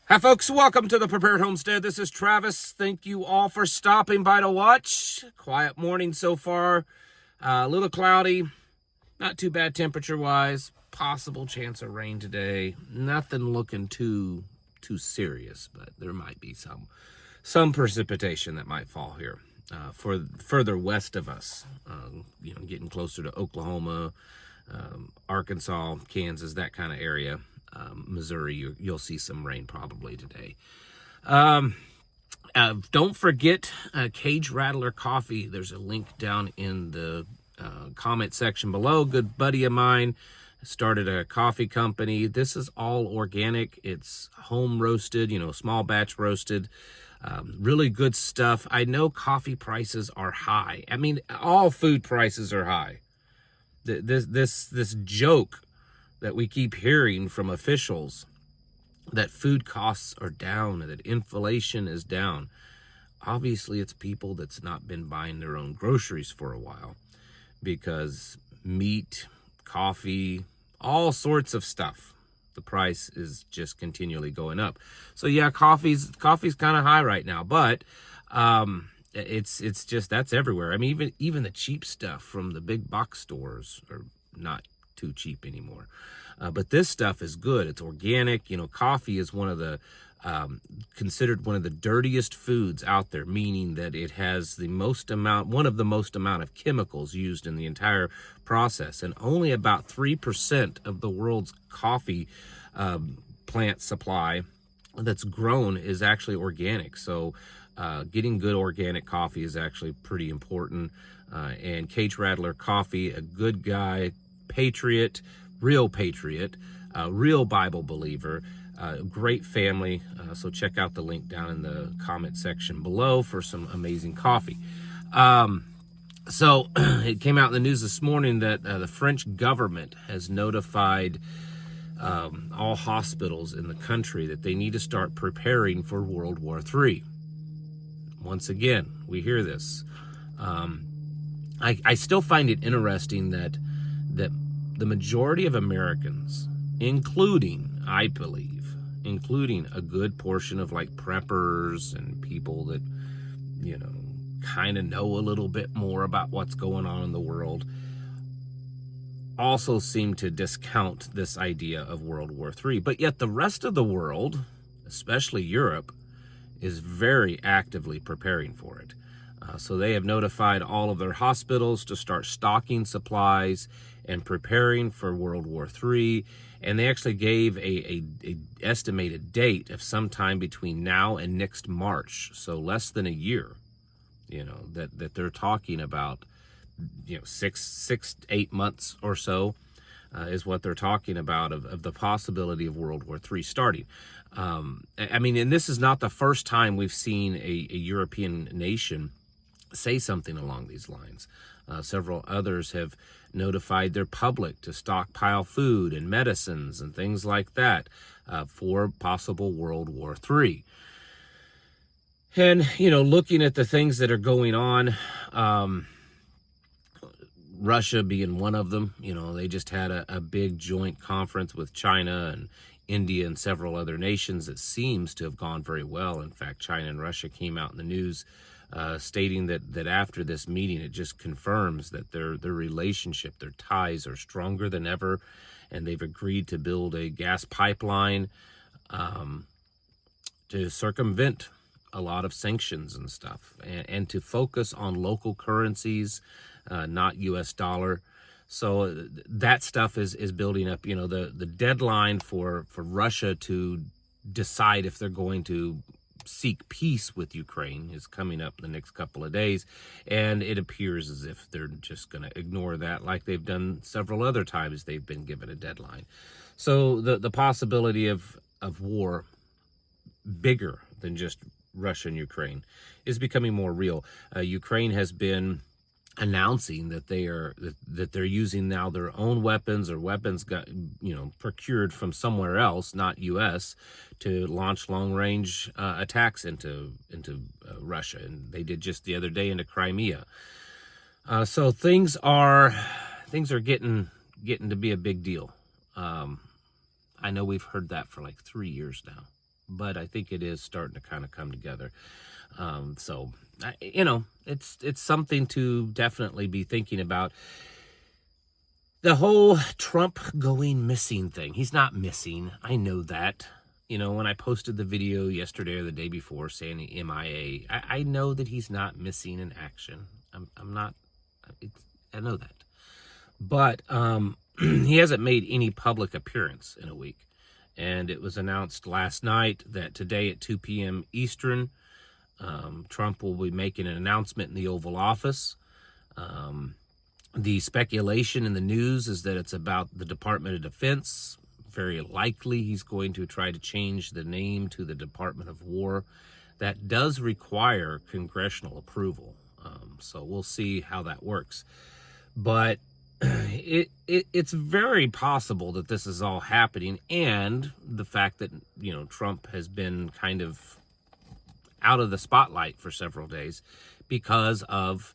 Hi folks, welcome to the Prepared Homestead. This is Travis. Thank you all for stopping by to watch. Quiet morning so far. A little cloudy, not too bad temperature wise. Possible chance of rain today. Nothing looking too serious, but there might be some precipitation that might fall here for further west of us. Getting closer to Oklahoma, Arkansas, Kansas, that kind of area. Missouri, you'll see some rain probably today. Don't forget Cage Rattler Coffee. There's a link down in the comment section below. Good buddy of mine started a coffee company. This is all organic. It's home roasted, small batch roasted. Really good stuff. I know coffee prices are high. I mean, all food prices are high. This joke that we keep hearing from officials that food costs are down and that inflation is down. Obviously, it's people that's not been buying their own groceries for a while, because meat, coffee, all sorts of stuff, the price is just continually going up. So yeah, coffee's kind of high right now, but it's just, that's everywhere. I mean, even the cheap stuff from the big box stores are not too cheap anymore. But this stuff is good. It's organic. Coffee is one of the considered one of the dirtiest foods out there, meaning that it has one of the most amount of chemicals used in the entire process, and only about 3% of the world's coffee plant supply that's grown is actually organic. So getting good organic coffee is actually pretty important. And Cage Rattler Coffee, a good guy, patriot, real Bible believer, great family. So check out the link down in the comment section below for some amazing coffee. So it came out in the news this morning that the French government has notified all hospitals in the country that they need to start preparing for World War III. Once again, we hear this. I still find it interesting that the majority of Americans, including a good portion of like preppers and people that, kind of know a little bit more about what's going on in the world, also seem to discount this idea of World War III. But yet the rest of the world, especially Europe, is very actively preparing for it. So they have notified all of their hospitals to start stocking supplies and preparing for World War III. And they actually gave a estimated date of sometime between now and next March. So less than a year, that they're talking about, 6 to 8 months or so is what they're talking about of the possibility of World War III starting. And this is not the first time we've seen a European nation say something along these lines. Several others have notified their public to stockpile food and medicines and things like that for possible World War III. And, looking at the things that are going on, Russia being one of them, they just had a big joint conference with China and India and several other nations that seems to have gone very well. In fact, China and Russia came out in the news stating that after this meeting, it just confirms that their relationship, their ties are stronger than ever, and they've agreed to build a gas pipeline to circumvent a lot of sanctions and stuff, and to focus on local currencies, not U.S. dollar. So that stuff is building up. The deadline for Russia to decide if they're going to seek peace with Ukraine is coming up in the next couple of days, and it appears as if they're just going to ignore that, like they've done several other times they've been given a deadline. So the possibility of war, bigger than just Russia and Ukraine, is becoming more real. Ukraine has been announcing that they're using now their own weapons, or weapons got procured from somewhere else, not U.S., to launch long-range attacks into Russia, and they did just the other day into Crimea. So things are getting to be a big deal. I know we've heard that for like 3 years now. but I think it is starting to kind of come together. So, it's something to definitely be thinking about. The whole Trump going missing thing. He's not missing. I know that. When I posted the video yesterday or the day before saying MIA, I know that he's not missing in action. I'm not. I know that. But he hasn't made any public appearance in a week. And it was announced last night that today at 2 p.m. Eastern, Trump will be making an announcement in the Oval Office. The speculation in the news is that it's about the Department of Defense. Very likely he's going to try to change the name to the Department of War. That does require congressional approval. So we'll see how that works. But it's very possible that this is all happening, and the fact that Trump has been kind of out of the spotlight for several days because of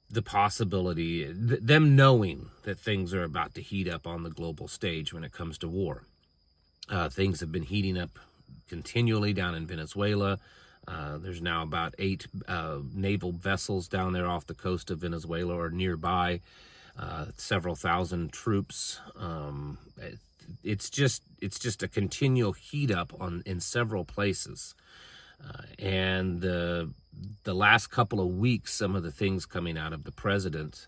the possibility, them knowing that things are about to heat up on the global stage when it comes to war. Things have been heating up continually down in Venezuela. There's now about 8 naval vessels down there off the coast of Venezuela or nearby. Several thousand troops. It's just a continual heat up in several places. And the last couple of weeks, some of the things coming out of the president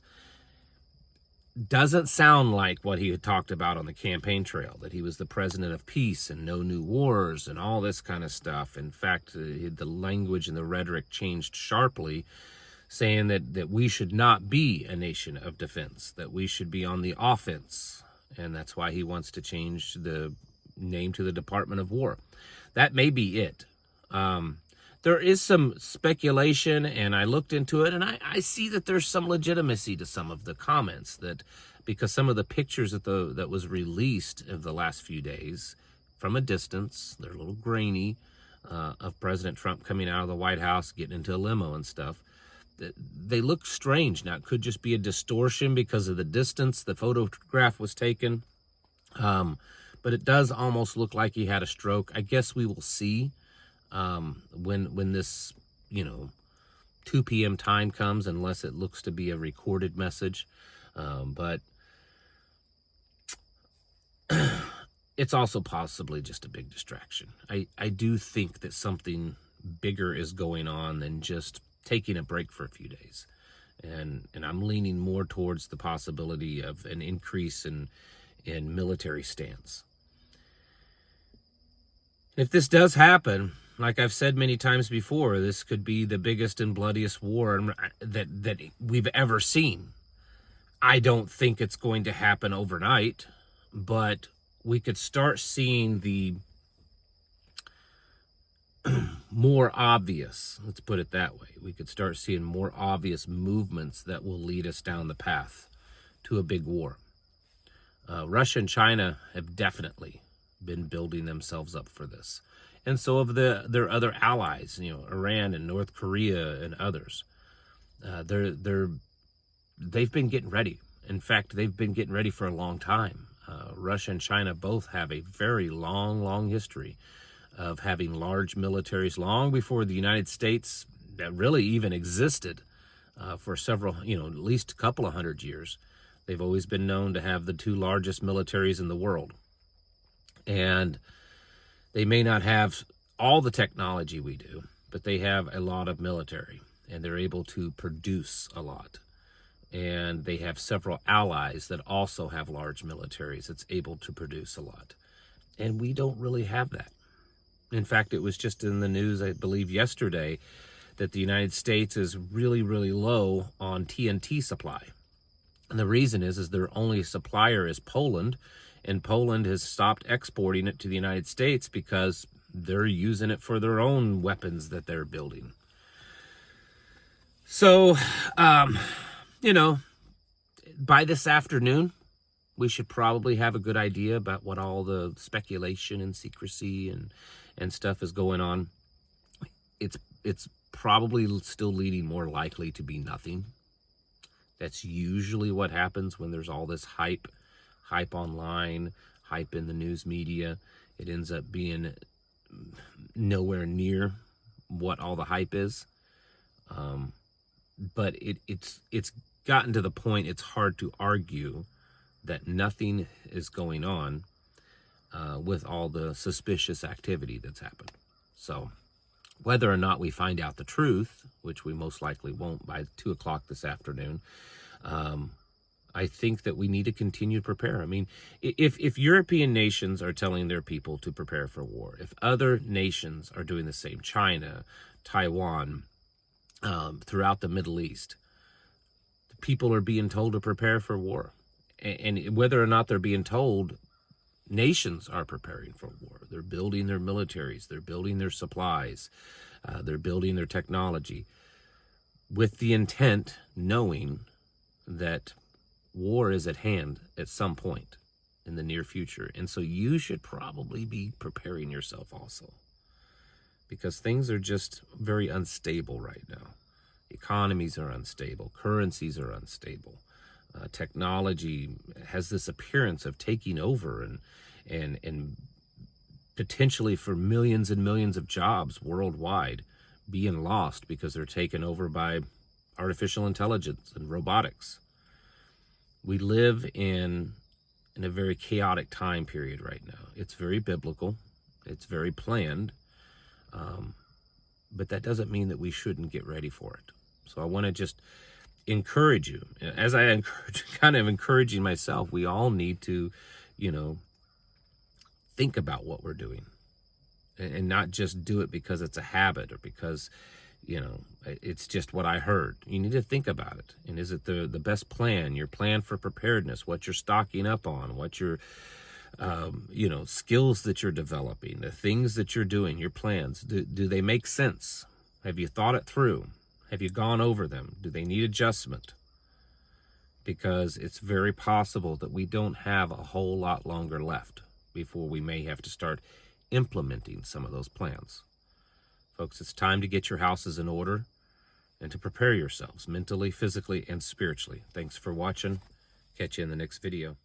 doesn't sound like what he had talked about on the campaign trail, that he was the president of peace and no new wars and all this kind of stuff. In fact, the language and the rhetoric changed sharply, saying that we should not be a nation of defense, that we should be on the offense. And that's why he wants to change the name to the Department of War. That may be it. There is some speculation, and I looked into it, and I see that there's some legitimacy to some of the comments, that because some of the pictures that was released of the last few days from a distance, they're a little grainy, of President Trump coming out of the White House, getting into a limo and stuff. They look strange. Now, it could just be a distortion because of the distance the photograph was taken. But it does almost look like he had a stroke. I guess we will see when this 2 p.m. time comes, unless it looks to be a recorded message. But it's also possibly just a big distraction. I do think that something bigger is going on than just taking a break for a few days. And I'm leaning more towards the possibility of an increase in military stance. If this does happen, like I've said many times before, this could be the biggest and bloodiest war that we've ever seen. I don't think it's going to happen overnight, but we could start seeing the more obvious, let's put it that way. We could start seeing more obvious movements that will lead us down the path to a big war. Russia and China have definitely been building themselves up for this. And so have their other allies, Iran and North Korea and others. They've been getting ready. In fact, they've been getting ready for a long time. Russia and China both have a very long history of having large militaries long before the United States that really even existed for several, at least a couple of hundred years. They've always been known to have the 2 largest militaries in the world. And they may not have all the technology we do, but they have a lot of military, and they're able to produce a lot. And they have several allies that also have large militaries that's able to produce a lot. And we don't really have that. In fact, it was just in the news, I believe yesterday, that the United States is really low on TNT supply. And the reason is their only supplier is Poland, and Poland has stopped exporting it to the United States because they're using it for their own weapons that they're building. So, by this afternoon, we should probably have a good idea about what all the speculation and secrecy and stuff is going on. It's probably still leading more likely to be nothing. That's usually what happens when there's all this hype online, hype in the news media. It ends up being nowhere near what all the hype is. But it's gotten to the point it's hard to argue that nothing is going on with all the suspicious activity that's happened. So whether or not we find out the truth, which we most likely won't by 2 o'clock this afternoon, I think that we need to continue to prepare. I mean, if European nations are telling their people to prepare for war, if other nations are doing the same, China, Taiwan, throughout the Middle East, people are being told to prepare for war. And whether or not they're being told, nations are preparing for war. They're building their militaries, they're building their supplies, they're building their technology with the intent, knowing that war is at hand at some point in the near future. And so you should probably be preparing yourself also, because things are just very unstable right now. Economies are unstable, currencies are unstable. Technology has this appearance of taking over and potentially for millions and millions of jobs worldwide being lost because they're taken over by artificial intelligence and robotics. We live in a very chaotic time period right now. It's very biblical. It's very planned. But that doesn't mean that we shouldn't get ready for it. So I want to just encourage you, as I encourage, kind of encouraging myself, we all need to, think about what we're doing and not just do it because it's a habit or because, it's just what I heard. You need to think about it. And is it the best plan, your plan for preparedness, what you're stocking up on, what your, skills that you're developing, the things that you're doing, your plans, do they make sense? Have you thought it through? Have you gone over them? Do they need adjustment? Because it's very possible that we don't have a whole lot longer left before we may have to start implementing some of those plans. Folks, it's time to get your houses in order and to prepare yourselves mentally, physically, and spiritually. Thanks for watching. Catch you in the next video.